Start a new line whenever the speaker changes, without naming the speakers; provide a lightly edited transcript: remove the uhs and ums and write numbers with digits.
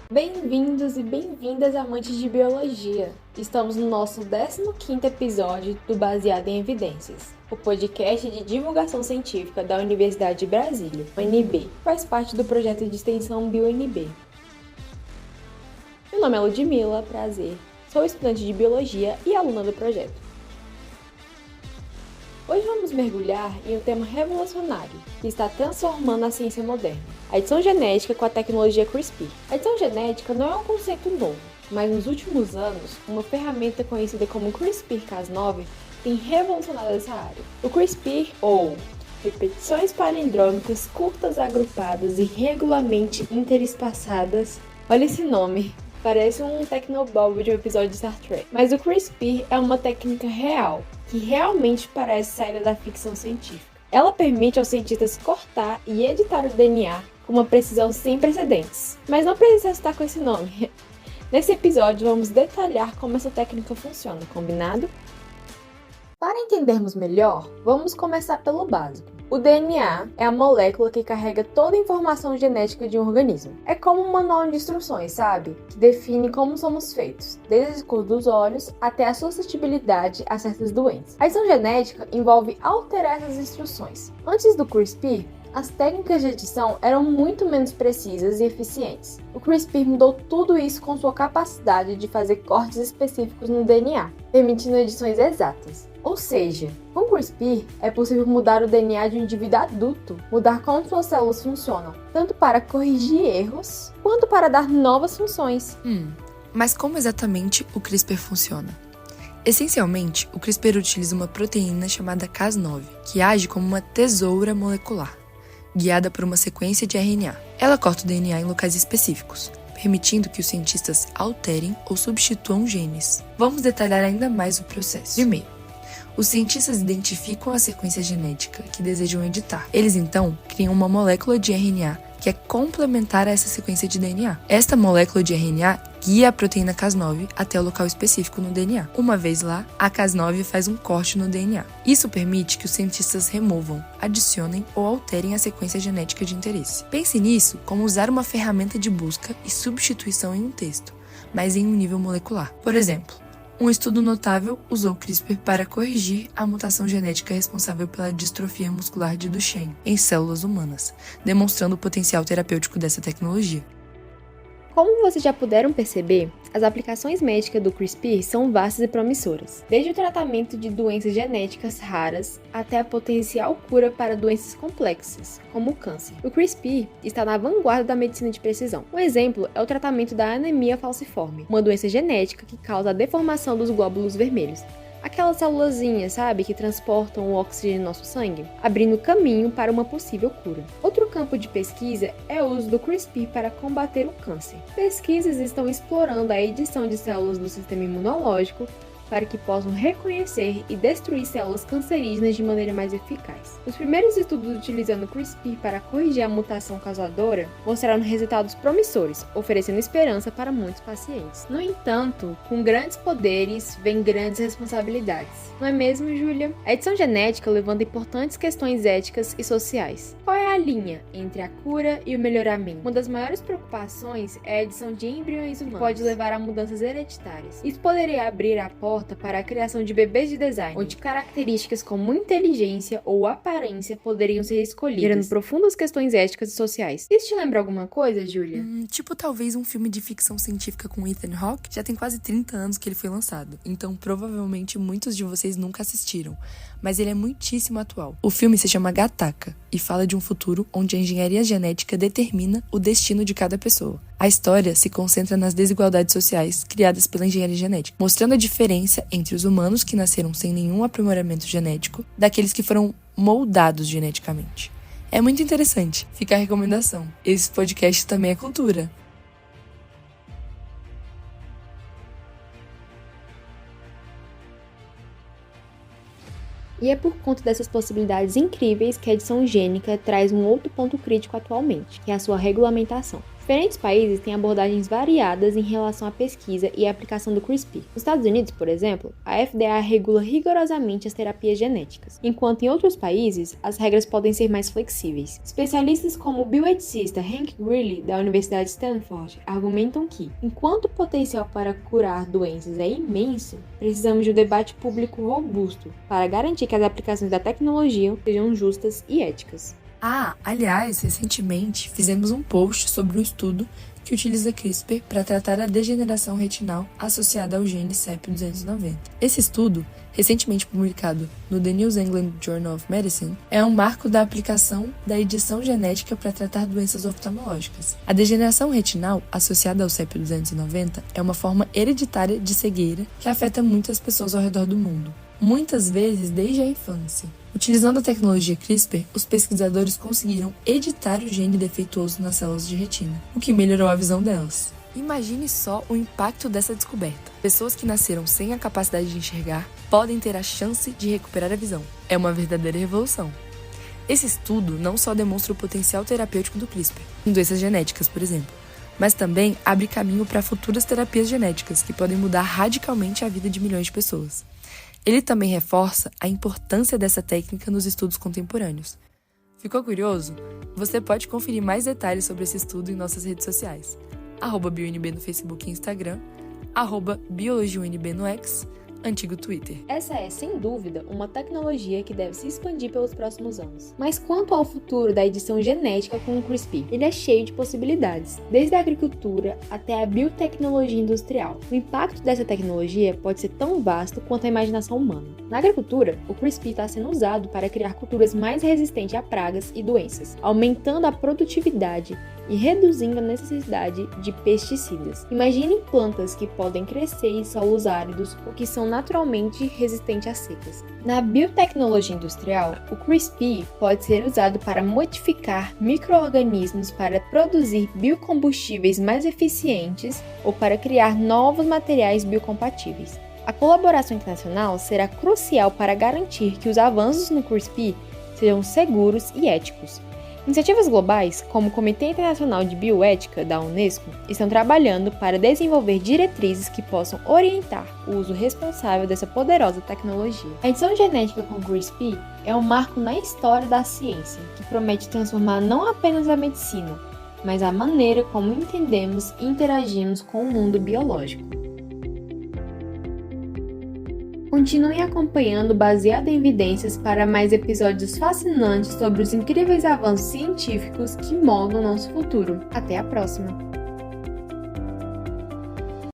Bem-vindos e bem-vindas, amantes de biologia! Estamos no nosso 15º episódio do Baseado em Evidências, o podcast de divulgação científica da Universidade de Brasília, UNB, faz parte do projeto de extensão BioNB. Meu nome é Ludmila, prazer, sou estudante de biologia e aluna do projeto. Hoje vamos mergulhar em um tema revolucionário que está transformando a ciência moderna: a edição genética com a tecnologia CRISPR. A edição genética não é um conceito novo, mas nos últimos anos, uma ferramenta conhecida como CRISPR-Cas9 tem revolucionado essa área. O CRISPR, ou repetições palindrômicas curtas agrupadas e regularmente interespaçadas, olha esse nome! Parece um tecnobob de um episódio de Star Trek. Mas o CRISPR é uma técnica real, que realmente parece saída da ficção científica. Ela permite aos cientistas cortar e editar o DNA com uma precisão sem precedentes. Mas não precisa estar com esse nome. Nesse episódio vamos detalhar como essa técnica funciona, combinado? Para entendermos melhor, vamos começar pelo básico. O DNA é a molécula que carrega toda a informação genética de um organismo. É como um manual de instruções, sabe? Que define como somos feitos, desde a cor dos olhos até a suscetibilidade a certas doenças. A edição genética envolve alterar essas instruções. Antes do CRISPR, as técnicas de edição eram muito menos precisas e eficientes. O CRISPR mudou tudo isso com sua capacidade de fazer cortes específicos no DNA, permitindo edições exatas. Ou seja, com o CRISPR é possível mudar o DNA de um indivíduo adulto, mudar como suas células funcionam, tanto para corrigir erros, quanto para dar novas funções.
Mas como exatamente o CRISPR funciona? Essencialmente, o CRISPR utiliza uma proteína chamada Cas9, que age como uma tesoura molecular, guiada por uma sequência de RNA. Ela corta o DNA em locais específicos, permitindo que os cientistas alterem ou substituam genes. Vamos detalhar ainda mais o processo. Primeiro, os cientistas identificam a sequência genética que desejam editar. Eles então criam uma molécula de RNA que é complementar a essa sequência de DNA. Esta molécula de RNA guia a proteína Cas9 até o local específico no DNA. Uma vez lá, a Cas9 faz um corte no DNA. Isso permite que os cientistas removam, adicionem ou alterem a sequência genética de interesse. Pense nisso como usar uma ferramenta de busca e substituição em um texto, mas em um nível molecular. Por exemplo, um estudo notável usou o CRISPR para corrigir a mutação genética responsável pela distrofia muscular de Duchenne em células humanas, demonstrando o potencial terapêutico dessa tecnologia.
Como vocês já puderam perceber, as aplicações médicas do CRISPR são vastas e promissoras, desde o tratamento de doenças genéticas raras até a potencial cura para doenças complexas, como o câncer. O CRISPR está na vanguarda da medicina de precisão. Um exemplo é o tratamento da anemia falciforme, uma doença genética que causa a deformação dos glóbulos vermelhos. Aquelas célulazinhas, sabe, que transportam o oxigênio no nosso sangue, abrindo caminho para uma possível cura. Outro campo de pesquisa é o uso do CRISPR para combater o câncer. Pesquisas estão explorando a edição de células do sistema imunológico para que possam reconhecer e destruir células cancerígenas de maneira mais eficaz. Os primeiros estudos utilizando o CRISPR para corrigir a mutação causadora mostraram resultados promissores, oferecendo esperança para muitos pacientes. No entanto, com grandes poderes vem grandes responsabilidades. Não é mesmo, Júlia? A edição genética levanta importantes questões éticas e sociais. Qual é a linha entre a cura e o melhoramento? Uma das maiores preocupações é a edição de embriões humanos, que pode levar a mudanças hereditárias. Isso poderia abrir a porta para a criação de bebês de design, onde características como inteligência ou aparência poderiam ser escolhidas, gerando profundas questões éticas e sociais. Isso te lembra alguma coisa, Júlia?
Tipo talvez um filme de ficção científica com Ethan Hawke. Já tem quase 30 anos que ele foi lançado, então provavelmente muitos de vocês nunca assistiram, mas ele é muitíssimo atual. O filme se chama Gattaca e fala de um futuro onde a engenharia genética determina o destino de cada pessoa. A história se concentra nas desigualdades sociais criadas pela engenharia genética, mostrando a diferença entre os humanos que nasceram sem nenhum aprimoramento genético daqueles que foram moldados geneticamente. É muito interessante, fica a recomendação. Esse podcast também é cultura.
E é por conta dessas possibilidades incríveis que a edição gênica traz um outro ponto crítico atualmente, que é a sua regulamentação. Diferentes países têm abordagens variadas em relação à pesquisa e à aplicação do CRISPR. Nos Estados Unidos, por exemplo, a FDA regula rigorosamente as terapias genéticas, enquanto em outros países as regras podem ser mais flexíveis. Especialistas como o bioeticista Hank Greeley, da Universidade de Stanford, argumentam que, enquanto o potencial para curar doenças é imenso, precisamos de um debate público robusto para garantir que as aplicações da tecnologia sejam justas e éticas.
Aliás, recentemente fizemos um post sobre um estudo que utiliza CRISPR para tratar a degeneração retinal associada ao gene CEP290. Esse estudo, recentemente publicado no The New England Journal of Medicine, é um marco da aplicação da edição genética para tratar doenças oftalmológicas. A degeneração retinal associada ao CEP290 é uma forma hereditária de cegueira que afeta muitas pessoas ao redor do mundo, muitas vezes desde a infância. Utilizando a tecnologia CRISPR, os pesquisadores conseguiram editar o gene defeituoso nas células de retina, o que melhorou a visão delas. Imagine só o impacto dessa descoberta. Pessoas que nasceram sem a capacidade de enxergar podem ter a chance de recuperar a visão. É uma verdadeira revolução. Esse estudo não só demonstra o potencial terapêutico do CRISPR, em doenças genéticas, por exemplo, mas também abre caminho para futuras terapias genéticas que podem mudar radicalmente a vida de milhões de pessoas. Ele também reforça a importância dessa técnica nos estudos contemporâneos. Ficou curioso? Você pode conferir mais detalhes sobre esse estudo em nossas redes sociais. @BioUNB no Facebook e Instagram, @BiologiaUNB no X, antigo Twitter.
Essa é, sem dúvida, uma tecnologia que deve se expandir pelos próximos anos. Mas quanto ao futuro da edição genética com o CRISPR, ele é cheio de possibilidades, desde a agricultura até a biotecnologia industrial. O impacto dessa tecnologia pode ser tão vasto quanto a imaginação humana. Na agricultura, o CRISPR está sendo usado para criar culturas mais resistentes a pragas e doenças, aumentando a produtividade e reduzindo a necessidade de pesticidas. Imagine plantas que podem crescer em solos áridos ou que são naturalmente resistentes a secas. Na biotecnologia industrial, o CRISPR pode ser usado para modificar micro-organismos para produzir biocombustíveis mais eficientes ou para criar novos materiais biocompatíveis. A colaboração internacional será crucial para garantir que os avanços no CRISPR sejam seguros e éticos. Iniciativas globais, como o Comitê Internacional de Bioética da Unesco, estão trabalhando para desenvolver diretrizes que possam orientar o uso responsável dessa poderosa tecnologia. A edição genética com CRISPR é um marco na história da ciência, que promete transformar não apenas a medicina, mas a maneira como entendemos e interagimos com o mundo biológico. Continue acompanhando Baseado em Evidências para mais episódios fascinantes sobre os incríveis avanços científicos que moldam nosso futuro. Até a próxima!